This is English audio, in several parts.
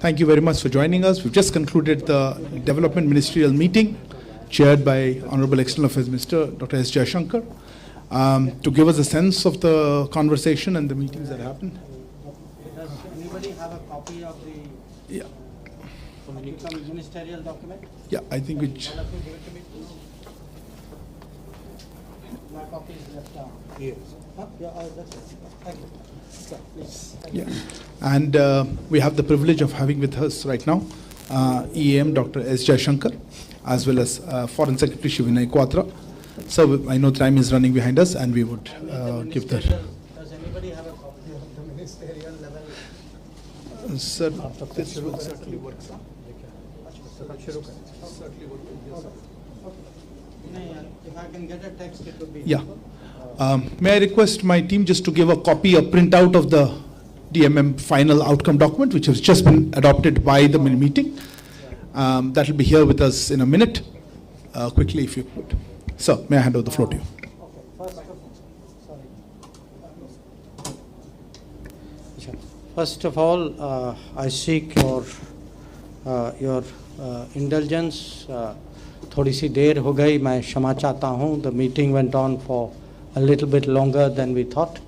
Thank you very much for joining us. We've just concluded the Development Ministerial Meeting chaired by Honorable External Affairs Minister Dr. S Jaishankar to give us a sense of the conversation and the meetings that happened. Does anybody have a copy of the ministerial document? Yeah, I think we... My copy is left down. Yes. Huh? Yeah, that's it. Thank you. Sir, please. Thank you. And we have the privilege of having with us right now EAM Dr. S Jaishankar, as well as Foreign Secretary Shivinay Quatra. So I know time is running behind us, and we would give the... Does anybody have a copy of the ministerial level? Sir, this will certainly work. If I can get a text, it would be Yeah. helpful. May I request my team just to give a copy, a printout of the DMM final outcome document, which has just been adopted by the meeting. That will be here with us in a minute. Quickly, if you could. So, may I hand over the floor to you? First of all, I seek your indulgence. थोड़ी सी देर हो गई, मैं क्षमा चाहता हूँ. The meeting went on for a little bit longer than we thought.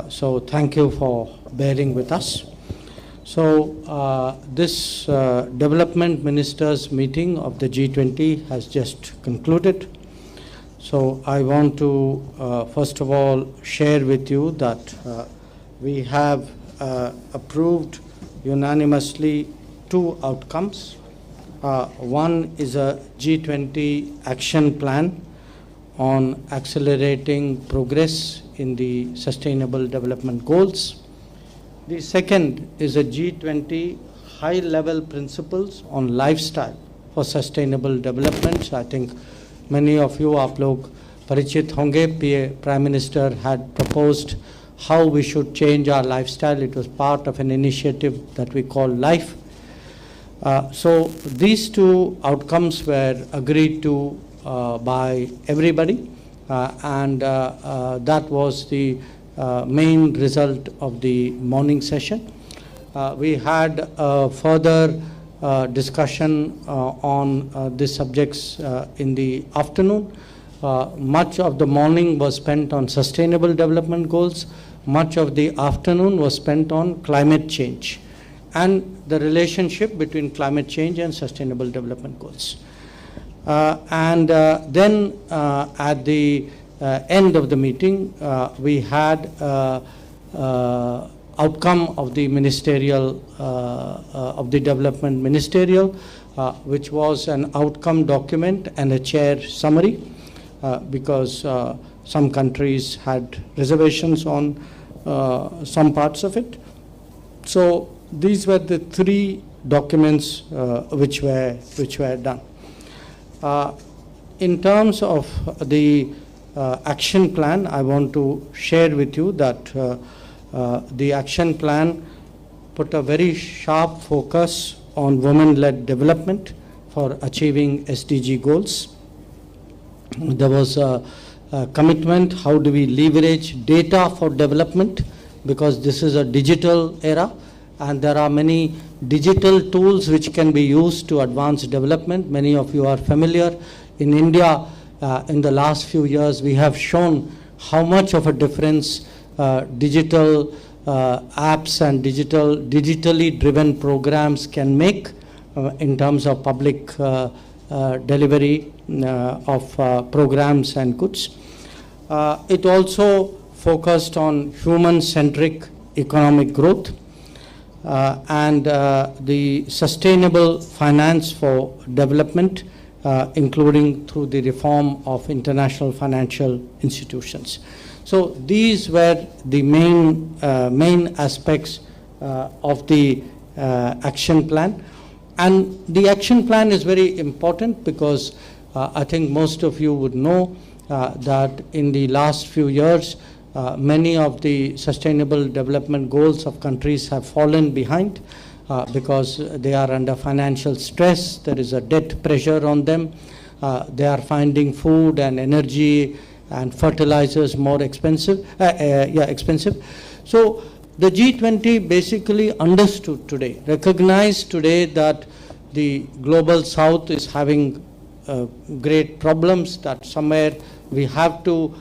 So thank you for bearing with us. So this Development Ministers Meeting of the G20 has just concluded. So I want to first of all share with you that we have approved unanimously 2 outcomes. One is a G20 action plan on accelerating progress in the Sustainable Development Goals. The second is a G20 high-level principles on lifestyle for sustainable development. So I think many of you आप लोग परिचित होंगे. Prime Minister had proposed how we should change our lifestyle. It was part of an initiative that we call LIFE. So these 2 outcomes were agreed to by everybody, and that was the main result of the morning session. We had further discussion on these subjects in the afternoon. Much of the morning was spent on sustainable development goals. Much of the afternoon was spent on climate change and the relationship between climate change and sustainable development goals. Then at the end of the meeting, we had outcome of the ministerial, of the development ministerial, which was an outcome document and a chair summary, because some countries had reservations on some parts of it. So these were the 3 documents which were done. In terms of the action plan, I want to share with you that the action plan put a very sharp focus on women-led development for achieving SDG goals. There was a commitment, how do we leverage data for development, because this is a digital era and there are many digital tools which can be used to advance development. Many of you are familiar. In India, in the last few years, we have shown how much of a difference digital apps and digitally driven programs can make in terms of public delivery of programs and goods. It also focused on human-centric economic growth and the sustainable finance for development, including through the reform of international financial institutions. So these were the main aspects of the action plan. And the action plan is very important because I think most of you would know that in the last few years, many of the sustainable development goals of countries have fallen behind because they are under financial stress. There is a debt pressure on them. They are finding food and energy and fertilizers more expensive. So the G20 basically understood today, recognized today that the global south is having great problems, that somewhere we have to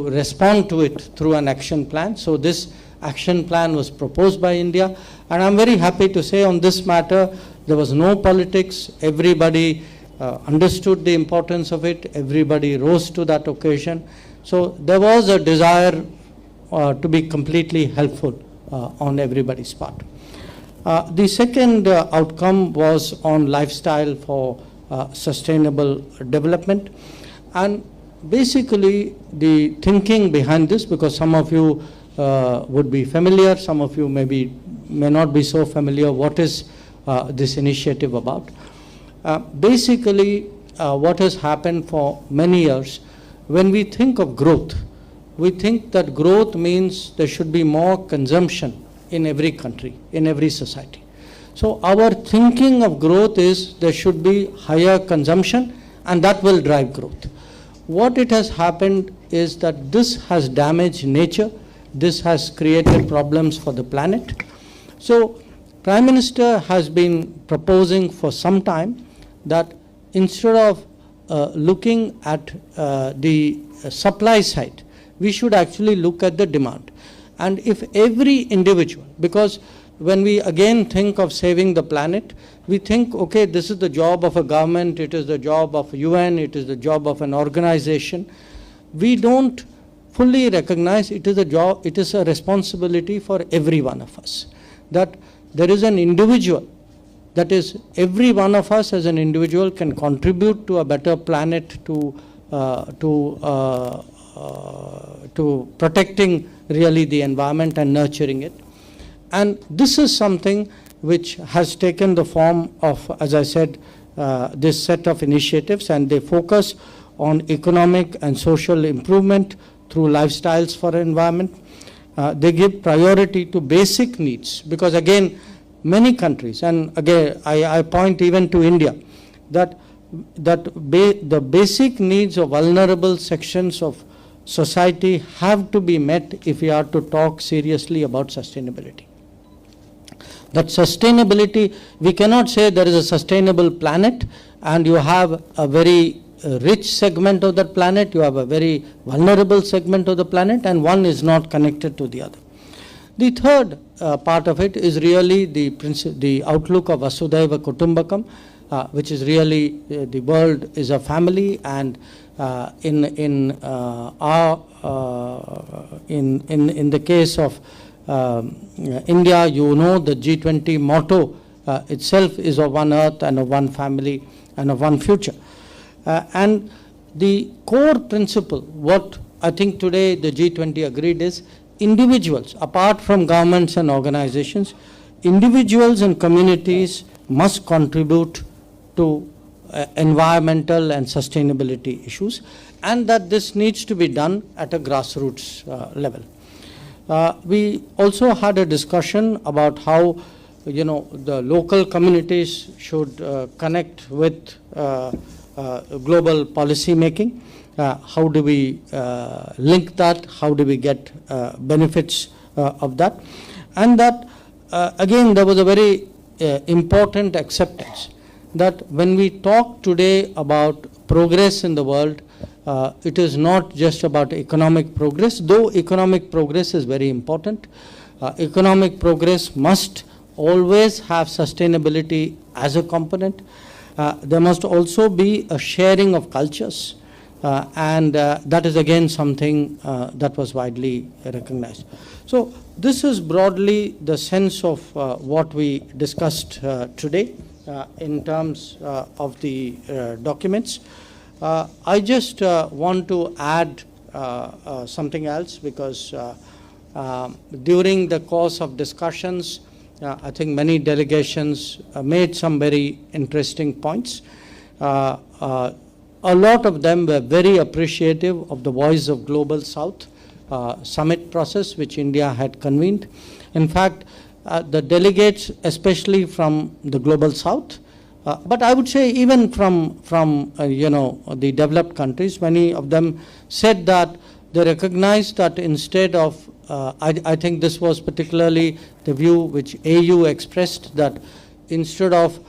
respond to it through an action plan. So this action plan was proposed by India, and I'm very happy to say on this matter there was no politics. Everybody understood the importance of it. Everybody rose to that occasion. So there was a desire to be completely helpful on everybody's part. The second outcome was on lifestyle for sustainable development, and basically the thinking behind this, because some of you would be familiar, some of you may not be so familiar what is this initiative about. Basically what has happened for many years, when we think of growth, we think that growth means there should be more consumption in every country, in every society. So our thinking of growth is there should be higher consumption and that will drive growth. What it has happened is that this has damaged nature, this has created problems for the planet. So Prime Minister has been proposing for some time that instead of looking at the supply side, we should actually look at the demand. And if every individual, because when we again think of saving the planet, we think, okay, this is the job of a government, it is the job of UN, it is the job of an organization. We don't fully recognize it is a job, it is a responsibility for every one of us. That there is an individual, that is every one of us as an individual can contribute to a better planet, to protecting really the environment and nurturing it. And this is something which has taken the form of, as I said, this set of initiatives, and they focus on economic and social improvement through lifestyles for environment. They give priority to basic needs, because again, many countries, and again, I point even to India, that the basic needs of vulnerable sections of society have to be met if we are to talk seriously about sustainability. That sustainability, we cannot say there is a sustainable planet and you have a very rich segment of that planet, you have a very vulnerable segment of the planet, and one is not connected to the other. The third part of it is really the outlook of Vasudhaiva Kutumbakam, which is really the world is a family, and in the case of India, you know, the G20 motto itself is of one earth and of one family and of one future. And the core principle, what I think today the G20 agreed is, individuals, apart from governments and organizations, individuals and communities must contribute to environmental and sustainability issues, and that this needs to be done at a grassroots level. We also had a discussion about how, you know, the local communities should connect with global policy making. How do we link that? How do we get benefits of that? And that, again, there was a very important acceptance that when we talk today about progress in the world, it is not just about economic progress, though economic progress is very important. Economic progress must always have sustainability as a component. There must also be a sharing of cultures, and that is again something that was widely recognized. So this is broadly the sense of what we discussed today in terms of the documents. I just want to add something else, because during the course of discussions, I think many delegations made some very interesting points. A lot of them were very appreciative of the Voice of Global South summit process which India had convened. In fact, the delegates, especially from the Global South, but I would say even from you know, the developed countries, many of them said that they recognized that instead of, I think this was particularly the view which AU expressed, that instead of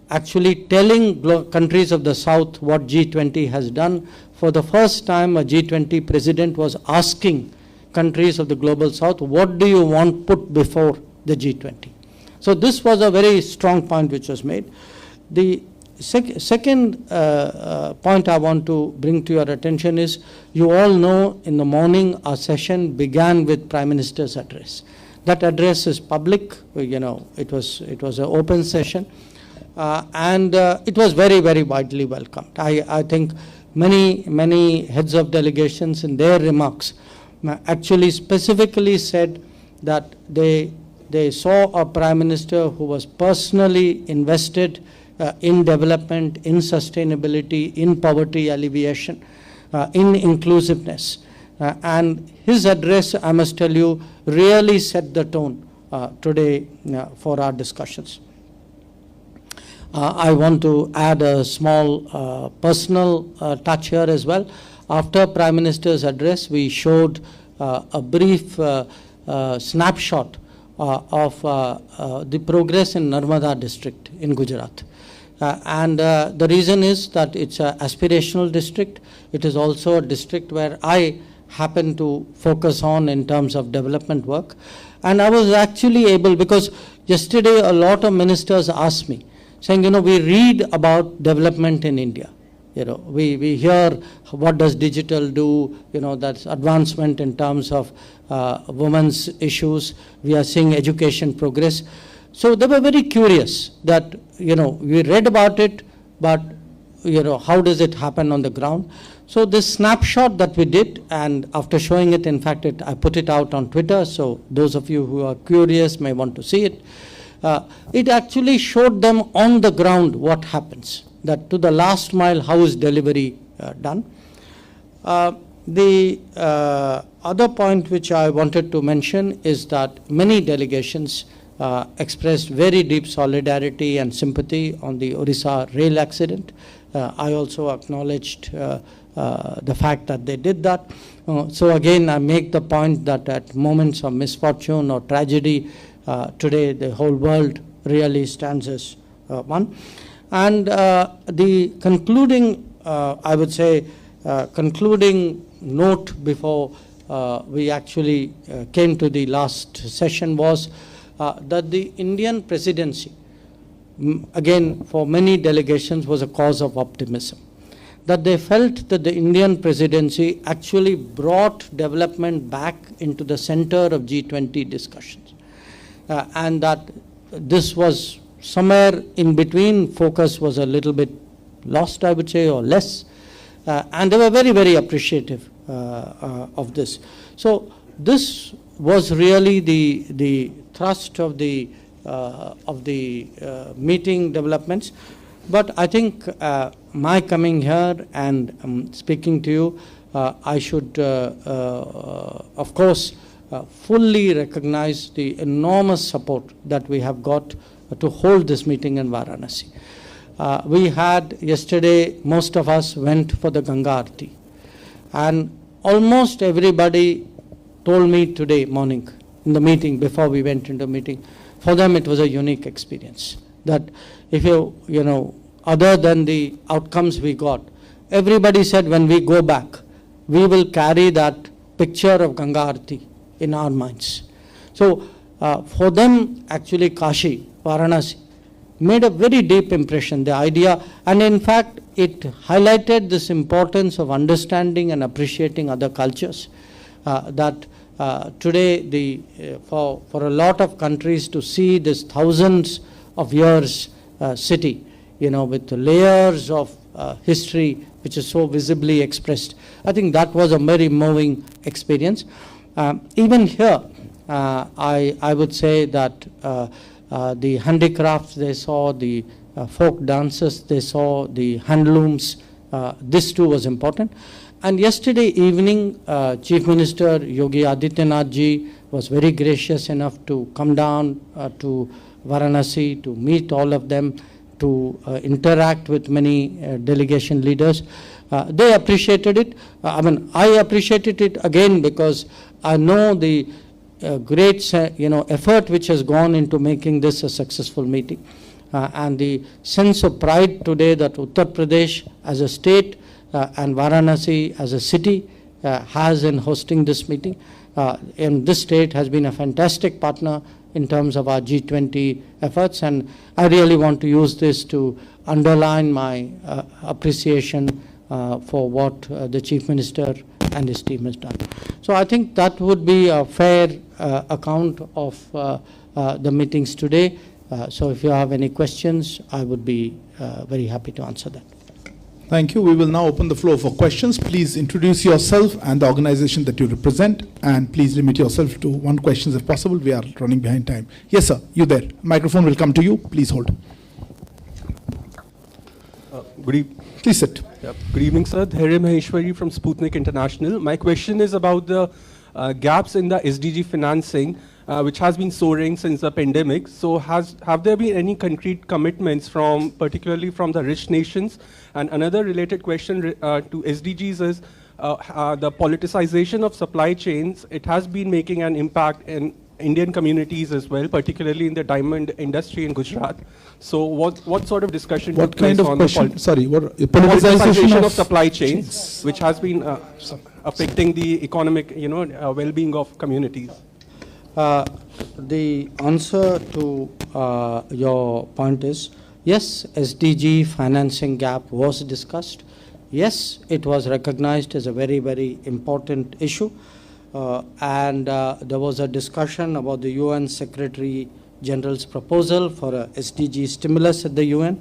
actually telling countries of the South what G20 has done, for the first time a G20 president was asking countries of the global South, what do you want put before the G20? So this was a very strong point which was made. The second point I want to bring to your attention is, you all know in the morning our session began with Prime Minister's address. That address is public, you know, it was an open session, and it was very, very widely welcomed. I think many heads of delegations in their remarks actually specifically said that they saw a Prime Minister who was personally invested in development, in sustainability, in poverty alleviation, in inclusiveness. And his address, I must tell you, really set the tone today for our discussions. I want to add a small personal touch here as well. After Prime Minister's address, we showed a brief snapshot of the progress in Narmada district in Gujarat. And the reason is that it's an aspirational district. It is also a district where I happen to focus on in terms of development work. And I was actually able, because yesterday a lot of ministers asked me, saying, you know, we read about development in India. You know, we hear what does digital do, you know, that's advancement in terms of women's issues. We are seeing education progress. So they were very curious that, you know, we read about it, but, you know, how does it happen on the ground? So this snapshot that we did, and after showing it, in fact, I put it out on Twitter, so those of you who are curious may want to see it. It actually showed them on the ground what happens, that to the last mile, how is delivery done. The other point which I wanted to mention is that many delegations expressed very deep solidarity and sympathy on the Orissa rail accident. I also acknowledged the fact that they did that. So again, I make the point that at moments of misfortune or tragedy, today the whole world really stands as one. And the concluding, I would say, concluding note before we actually came to the last session was that the Indian presidency, again for many delegations, was a cause of optimism. That they felt that the Indian presidency actually brought development back into the center of G20 discussions. And that this was somewhere in between, focus was a little bit lost, I would say, or less. And they were very, very appreciative of this. So this was really the thrust of the meeting developments. But I think my coming here and speaking to you, I should, of course, fully recognize the enormous support that we have got to hold this meeting in Varanasi. We had yesterday, most of us went for the Ganga Aarti, and almost everybody told me today morning in the meeting, before we went into the meeting, for them it was a unique experience. That if you know, other than the outcomes we got, everybody said when we go back, we will carry that picture of Ganga Aarti in our minds. So for them, actually Kashi, Varanasi, made a very deep impression, the idea, and in fact it highlighted this importance of understanding and appreciating other cultures. That today for a lot of countries to see this thousands of years city, you know, with the layers of history which is so visibly expressed, I think that was a very moving experience. Even here, I would say that the handicrafts they saw, the folk dances they saw, the handlooms, this too was important. And yesterday evening, Chief Minister Yogi Adityanath ji was very gracious enough to come down to Varanasi to meet all of them, to interact with many delegation leaders. They appreciated it. I appreciated it again because I know the great effort which has gone into making this a successful meeting. And the sense of pride today that Uttar Pradesh as a state and Varanasi as a city has in hosting this meeting. And this state has been a fantastic partner in terms of our G20 efforts, and I really want to use this to underline my appreciation for what the Chief Minister and his team has done. So I think that would be a fair account of the meetings today. So if you have any questions, I would be very happy to answer that. Thank you. We will now open the floor for questions. Please introduce yourself and the organization that you represent, and please limit yourself to one question if possible. We are running behind time. Yes, sir. You there. Microphone will come to you. Please hold. Please sit. Good evening, sir. Dhairya Maheshwari from Sputnik International. My question is about the gaps in the SDG financing, which has been soaring since the pandemic. So have there been any concrete commitments particularly from the rich nations? And another related question to SDGs is the politicization of supply chains. It has been making an impact in Indian communities as well, particularly in the diamond industry in Gujarat. So what sort of discussion What took place kind of on question? the Sorry, what politicization of supply chains, which has been affecting the economic, well-being of communities? The answer to your point is, yes, SDG financing gap was discussed. Yes, it was recognized as a very, very important issue. And there was a discussion about the UN Secretary General's proposal for a SDG stimulus at the UN.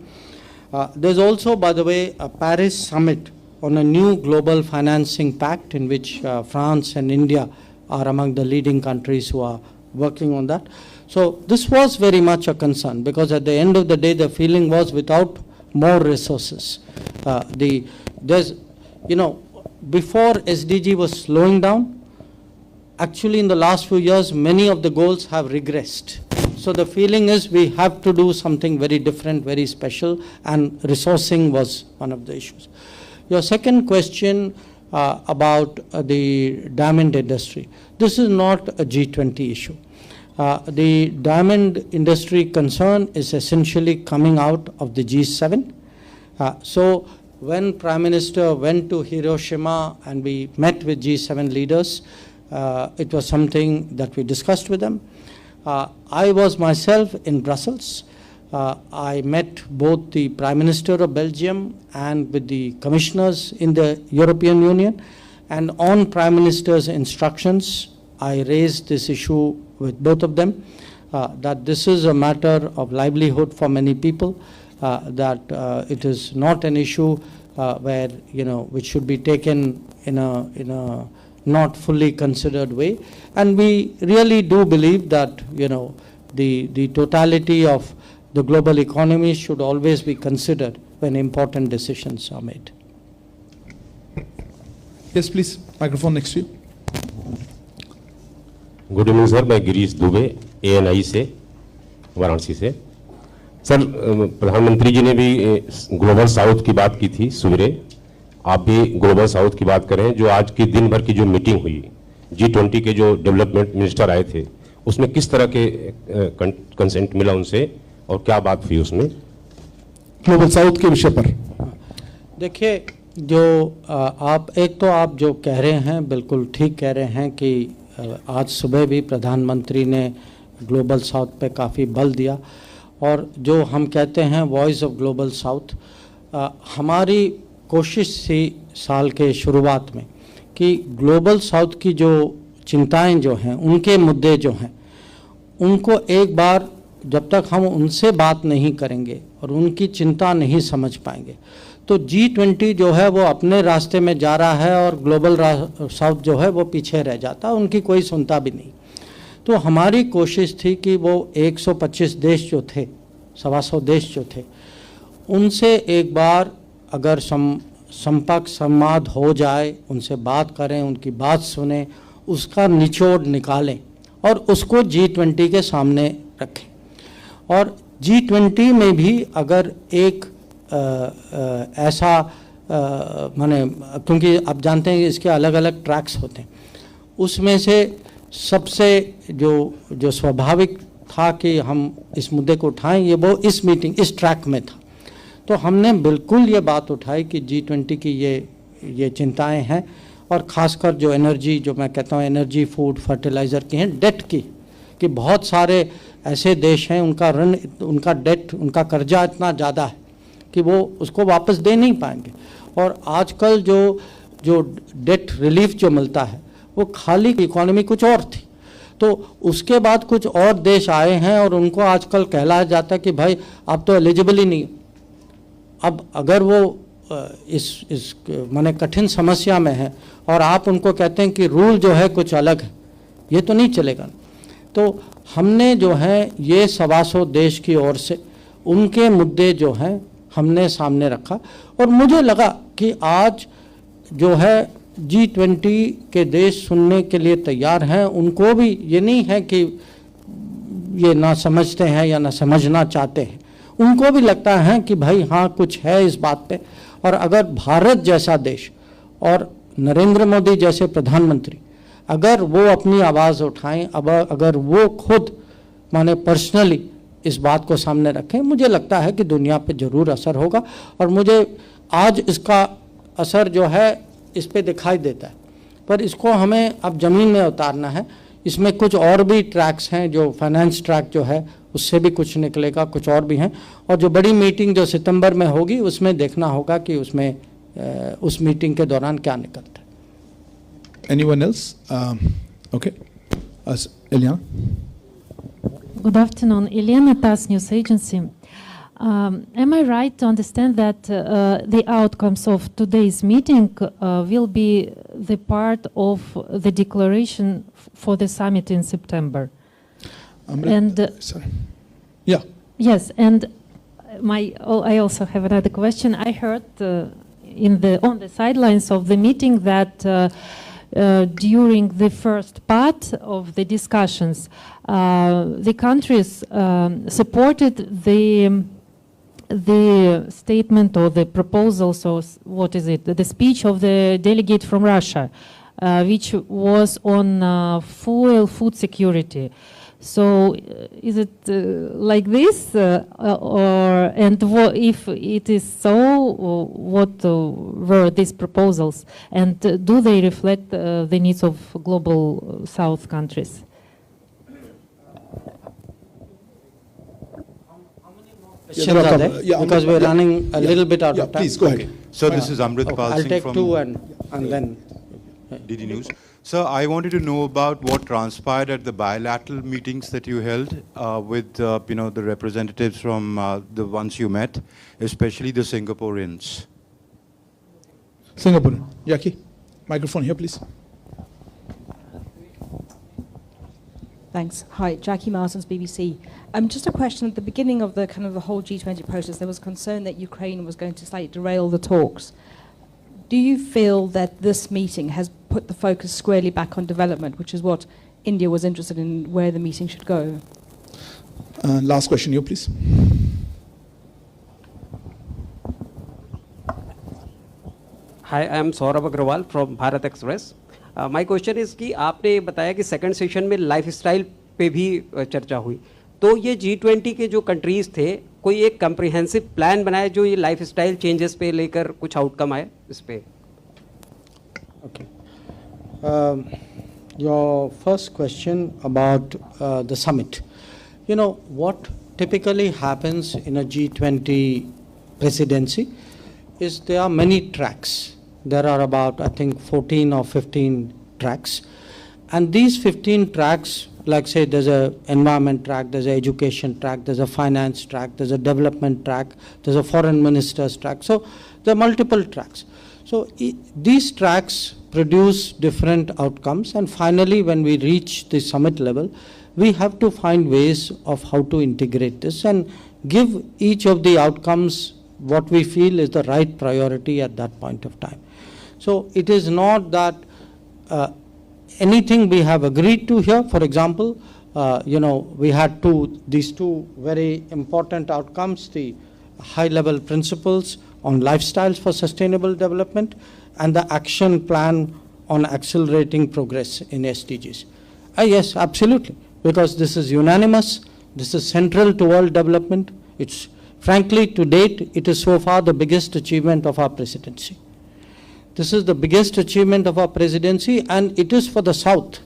There's also, by the way, a Paris summit on a new global financing pact in which France and India are among the leading countries who are working on that. So this was very much a concern, because at the end of the day, the feeling was without more resources. Before SDG was slowing down, actually in the last few years, many of the goals have regressed. So the feeling is we have to do something very different, very special, and resourcing was one of the issues. Your second question about the diamond industry. This is not a G20 issue. The diamond industry concern is essentially coming out of the G7. So when Prime Minister went to Hiroshima and we met with G7 leaders, it was something that we discussed with them. I was myself in Brussels. I met both the Prime Minister of Belgium and with the commissioners in the European Union. And on Prime Minister's instructions, I raised this issue with both of them, that this is a matter of livelihood for many people, that it is not an issue where, which should be taken in a not fully considered way. And we really do believe that, the totality of the global economy should always be considered when important decisions are made. Yes, please. Microphone next to you. Good evening sir, मैं Girish Dubey ANI से वाराणसी से। Sir, प्रधानमंत्री जी ने भी global south की बात की थी सवेरे, आप भी ग्लोबल साउथ की बात करें। जो आज की दिन भर की जो मीटिंग हुई, G20 के जो डेवलपमेंट मिनिस्टर आए थे, उसमें किस तरह के कंसेंट मिला उनसे और क्या बात हुई उसमें ग्लोबल साउथ के विषय पर? देखिए, जो आप जो कह रहे हैं बिल्कुल ठीक कह रहे हैं कि आज सुबह भी प्रधानमंत्री ने ग्लोबल साउथ पे काफ़ी बल दिया, और जो हम कहते हैं वॉइस ऑफ ग्लोबल साउथ, हमारी कोशिश थी साल के शुरुआत में कि ग्लोबल साउथ की जो चिंताएं जो हैं, उनके मुद्दे जो हैं, उनको एक बार जब तक हम उनसे बात नहीं करेंगे और उनकी चिंता नहीं समझ पाएंगे, तो G20 जो है वो अपने रास्ते में जा रहा है और ग्लोबल साउथ जो है वो पीछे रह जाता है, उनकी कोई सुनता भी नहीं। तो हमारी कोशिश थी कि वो 125 देश जो थे, 125 देश जो थे, उनसे एक बार अगर संपर्क संवाद हो जाए, उनसे बात करें, उनकी बात सुने, उसका निचोड़ निकालें और उसको G20 के सामने रखें। और G20 में भी अगर एक ऐसा माने, क्योंकि आप जानते हैं इसके अलग अलग ट्रैक्स होते हैं, उसमें से सबसे जो स्वाभाविक था कि हम इस मुद्दे को उठाएं, ये वो इस मीटिंग इस ट्रैक में था। तो हमने बिल्कुल ये बात उठाई कि G20 की ये चिंताएं हैं, और ख़ासकर जो एनर्जी, जो मैं कहता हूँ एनर्जी, फूड, फर्टिलाइज़र की हैं, डेट की, कि बहुत सारे ऐसे देश हैं उनका ऋण, उनका डेट, उनका कर्जा इतना ज़्यादा है कि वो उसको वापस दे नहीं पाएंगे। और आजकल जो डेट रिलीफ जो मिलता है वो खाली इकोनॉमी कुछ और थी, तो उसके बाद कुछ और देश आए हैं और उनको आजकल कहलाया जाता है कि भाई आप तो एलिजिबल ही नहीं हो। अब अगर वो इस माने कठिन समस्या में है और आप उनको कहते हैं कि रूल जो है कुछ अलग है, ये तो नहीं चलेगा। तो हमने जो है ये 125 देश की ओर से उनके मुद्दे जो हैं हमने सामने रखा, और मुझे लगा कि आज जो है G20 के देश सुनने के लिए तैयार हैं। उनको भी ये नहीं है कि ये ना समझते हैं या ना समझना चाहते हैं, उनको भी लगता है कि भाई हाँ कुछ है इस बात पे। और अगर भारत जैसा देश और नरेंद्र मोदी जैसे प्रधानमंत्री अगर वो अपनी आवाज़ उठाएं, अब अगर वो खुद माने पर्सनली इस बात को सामने रखें, मुझे लगता है कि दुनिया पे ज़रूर असर होगा। और मुझे आज इसका असर जो है इस पे दिखाई देता है, पर इसको हमें अब ज़मीन में उतारना है। इसमें कुछ और भी ट्रैक्स हैं, जो फाइनेंस ट्रैक जो है उससे भी कुछ निकलेगा, कुछ और भी हैं, और जो बड़ी मीटिंग जो सितंबर में होगी उसमें देखना होगा कि उसमें उस मीटिंग के दौरान क्या निकलता है। Anyone else? Okay. Eliana? Good afternoon, Eliana, TASS News Agency. Am I right to understand that the outcomes of today's meeting will be the part of the declaration for the summit in September? Sorry. Yeah. Yes, and I also have another question. I heard on the sidelines of the meeting that during the first part of the discussions, the countries supported the statement or the proposals, or what is it, the speech of the delegate from Russia, which was on food security. So is it like this, if it is so, what were these proposals, and do they reflect the needs of global South countries? Because we're running a little bit out of time. Please go ahead. So this is Amrit Pal I'll Singh take from two and then DD News. So I wanted to know about what transpired at the bilateral meetings that you held with the representatives from the ones you met, especially the Singaporeans. Singapore. Jackie, microphone here, please. Thanks. Hi, Jackie Marsons, BBC. Just a question. At the beginning of the whole G20 process, there was concern that Ukraine was going to slightly derail the talks. Do you feel that this meeting has put the focus squarely back on development, which is what India was interested in, where the meeting should go? Last question here, please. Hi, I am Saurabh Agrawal from Bharat Express. My question is कि आपने बताया कि second session में lifestyle पे भी चर्चा हुई, तो ये G20 के जो कंट्रीज थे, कोई एक कम्प्रिहेंसिव प्लान बनाया जो ये लाइफस्टाइल चेंजेस पे लेकर कुछ आउटकम आए इस पे? Okay. Your first question about the summit. You know, what typically happens in a G20 presidency is there are many tracks. There are about, I think, 14 or 15 tracks. And these 15 tracks, like say there's an environment track, there's an education track, there's a finance track, there's a development track, there's a foreign ministers track. So there are multiple tracks. So these tracks produce different outcomes, and finally when we reach the summit level, we have to find ways of how to integrate this and give each of the outcomes what we feel is the right priority at that point of time. So it is not that anything we have agreed to here. For example, we had these two very important outcomes, the high-level principles on lifestyles for sustainable development and the action plan on accelerating progress in SDGs. Yes, absolutely, because this is unanimous, this is central to world development. It's frankly, to date, it is so far the biggest achievement of our presidency. This is the biggest achievement of our presidency, and it is for the South.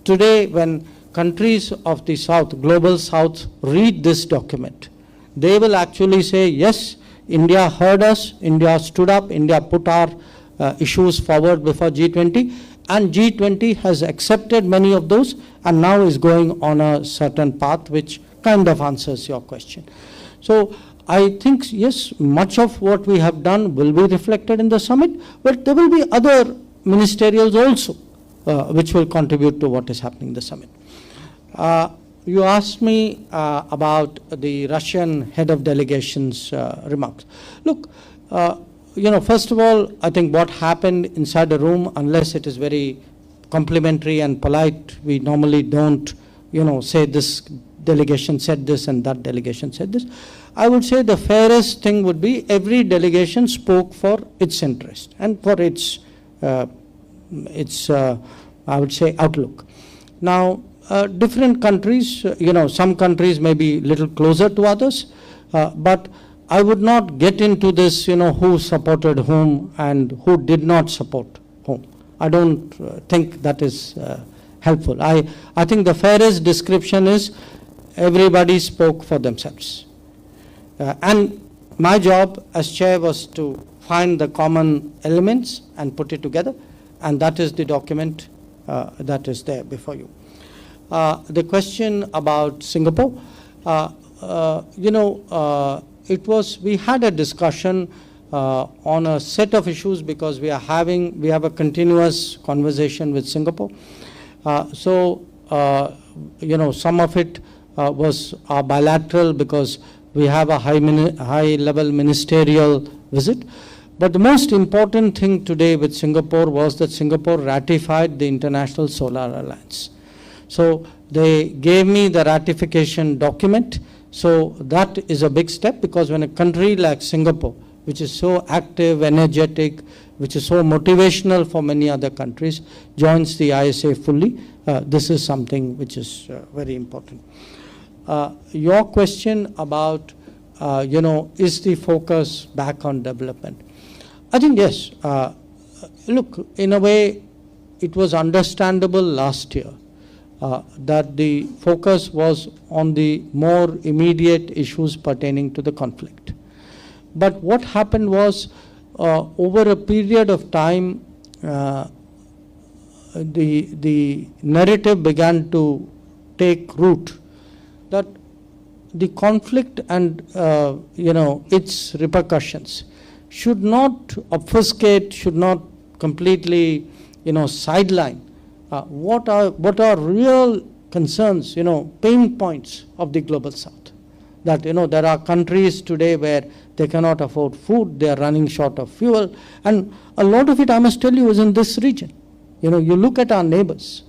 Today, when countries of the South, global South, read this document, they will actually say, yes, India heard us, India stood up, India put our issues forward before G20, and G20 has accepted many of those and now is going on a certain path which kind of answers your question. So I think, yes, much of what we have done will be reflected in the summit, but there will be other ministerials also which will contribute to what is happening in the summit. You asked me about the Russian head of delegation's remarks. Look, first of all, I think what happened inside the room, unless it is very complimentary and polite, we normally don't, say this delegation said this and that delegation said this. I would say the fairest thing would be every delegation spoke for its interest and for its I would say, outlook. Now, different countries, some countries may be a little closer to others, but I would not get into this, who supported whom and who did not support whom. I don't think that is helpful. I think the fairest description is everybody spoke for themselves. And my job as chair was to find the common elements and put it together, and that is the document that is there before you. The question about Singapore, we had a discussion on a set of issues because we have a continuous conversation with Singapore. Some of it was bilateral because we have a high-level ministerial visit. But the most important thing today with Singapore was that Singapore ratified the International Solar Alliance. So they gave me the ratification document. So that is a big step, because when a country like Singapore, which is so active, energetic, which is so motivational for many other countries, joins the ISA fully, this is something which is very important. Your question about, is the focus back on development? I think yes. Look, in a way, it was understandable last year that the focus was on the more immediate issues pertaining to the conflict. But what happened was, over a period of time, the narrative began to take root that the conflict and its repercussions should not obfuscate, should not completely sideline what are real concerns, pain points of the global south. That there are countries today where they cannot afford food, they are running short of fuel, and a lot of it, I must tell you, is in this region. You look at our neighbors.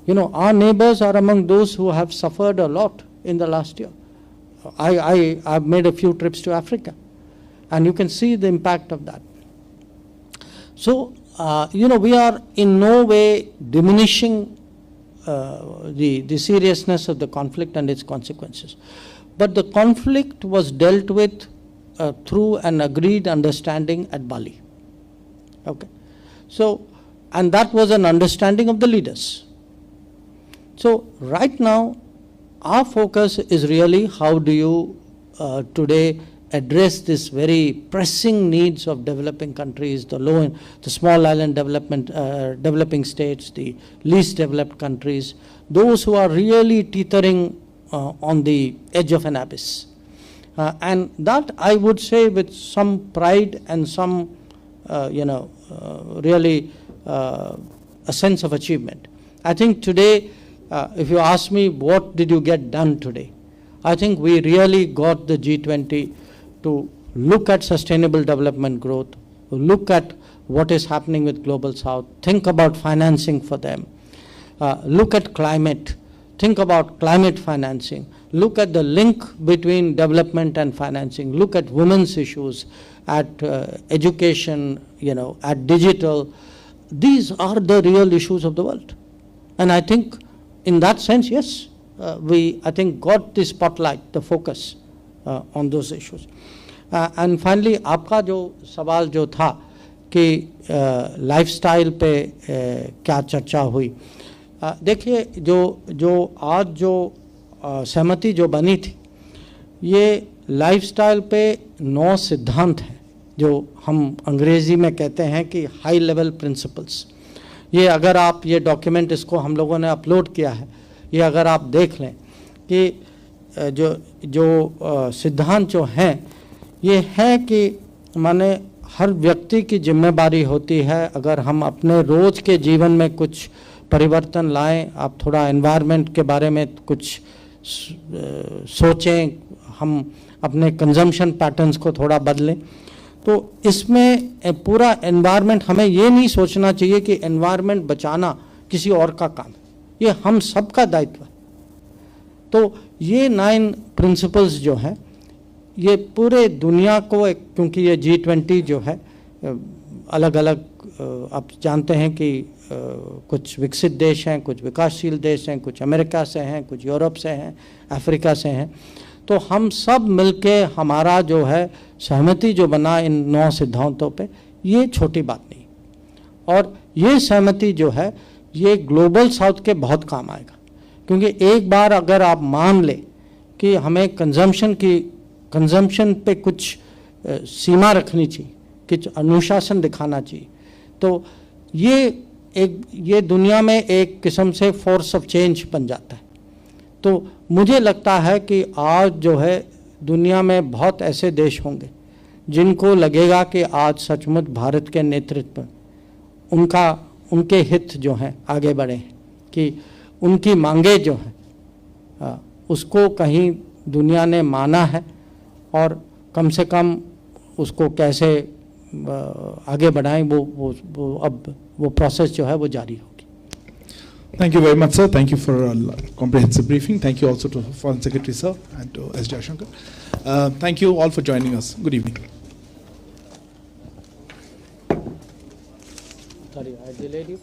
Our neighbors are among those who have suffered a lot in the last year. I've made a few trips to Africa, and you can see the impact of that. So, we are in no way diminishing the seriousness of the conflict and its consequences. But the conflict was dealt with through an agreed understanding at Bali. Okay. So, and that was an understanding of the leaders. So, right now, our focus is really how do you today address this very pressing needs of developing countries, the small island developing states, the least developed countries, those who are really teetering on the edge of an abyss. And that, I would say, with some pride and some, really a sense of achievement. I think today, if you ask me what did you get done today, I think we really got the G20 to look at sustainable development growth, look at what is happening with Global South, think about financing for them, look at climate, think about climate financing, look at the link between development and financing, look at women's issues, at education, at digital. These are the real issues of the world. And I think in that sense, yes, we, I think, got the spotlight, the focus on those issues. And finally, आपका जो सवाल जो था कि lifestyle पे क्या चर्चा हुई, देखिए जो आज जो सहमति जो बनी थी, ये लाइफस्टाइल पे 9 सिद्धांत हैं जो हम अंग्रेज़ी में कहते हैं कि हाई लेवल प्रिंसिपल्स। ये अगर आप ये डॉक्यूमेंट इसको हम लोगों ने अपलोड किया है, ये अगर आप देख लें कि जो सिद्धांत जो हैं, ये है कि माने हर व्यक्ति की जिम्मेदारी होती है, अगर हम अपने रोज़ के जीवन में कुछ परिवर्तन लाएं, आप थोड़ा एनवायरनमेंट के बारे में कुछ सोचें, हम अपने कंजम्पशन पैटर्न्स को थोड़ा बदलें, तो इसमें पूरा एनवायरनमेंट, हमें ये नहीं सोचना चाहिए कि एनवायरनमेंट बचाना किसी और का काम है, ये हम सबका दायित्व है। तो ये 9 प्रिंसिपल्स जो हैं, ये पूरे दुनिया को क्योंकि ये G20 जो है अलग अलग, आप जानते हैं कि कुछ विकसित देश हैं, कुछ विकासशील देश हैं, कुछ अमेरिका से हैं, कुछ यूरोप से हैं, अफ्रीका से हैं, तो हम सब मिलके हमारा जो है सहमति जो बना इन 9 सिद्धांतों पे, ये छोटी बात नहीं। और ये सहमति जो है ये ग्लोबल साउथ के बहुत काम आएगा, क्योंकि एक बार अगर आप मान लें कि हमें कंजम्पशन पे कुछ सीमा रखनी चाहिए, कुछ अनुशासन दिखाना चाहिए, तो ये दुनिया में एक किस्म से फोर्स ऑफ चेंज बन जाता है। तो मुझे लगता है कि आज जो है दुनिया में बहुत ऐसे देश होंगे जिनको लगेगा कि आज सचमुच भारत के नेतृत्व में उनके हित जो हैं आगे बढ़े हैं, कि उनकी मांगे जो हैं उसको कहीं दुनिया ने माना है, और कम से कम उसको कैसे आगे बढ़ाएं, वो अब वो प्रोसेस जो है वो जारी होगी। Thank you very much, sir. Thank you for a comprehensive briefing. Thank you also to Foreign Secretary, sir, and to S Jaishankar. Thank you all for joining us. Good evening. Sorry, I delayed you.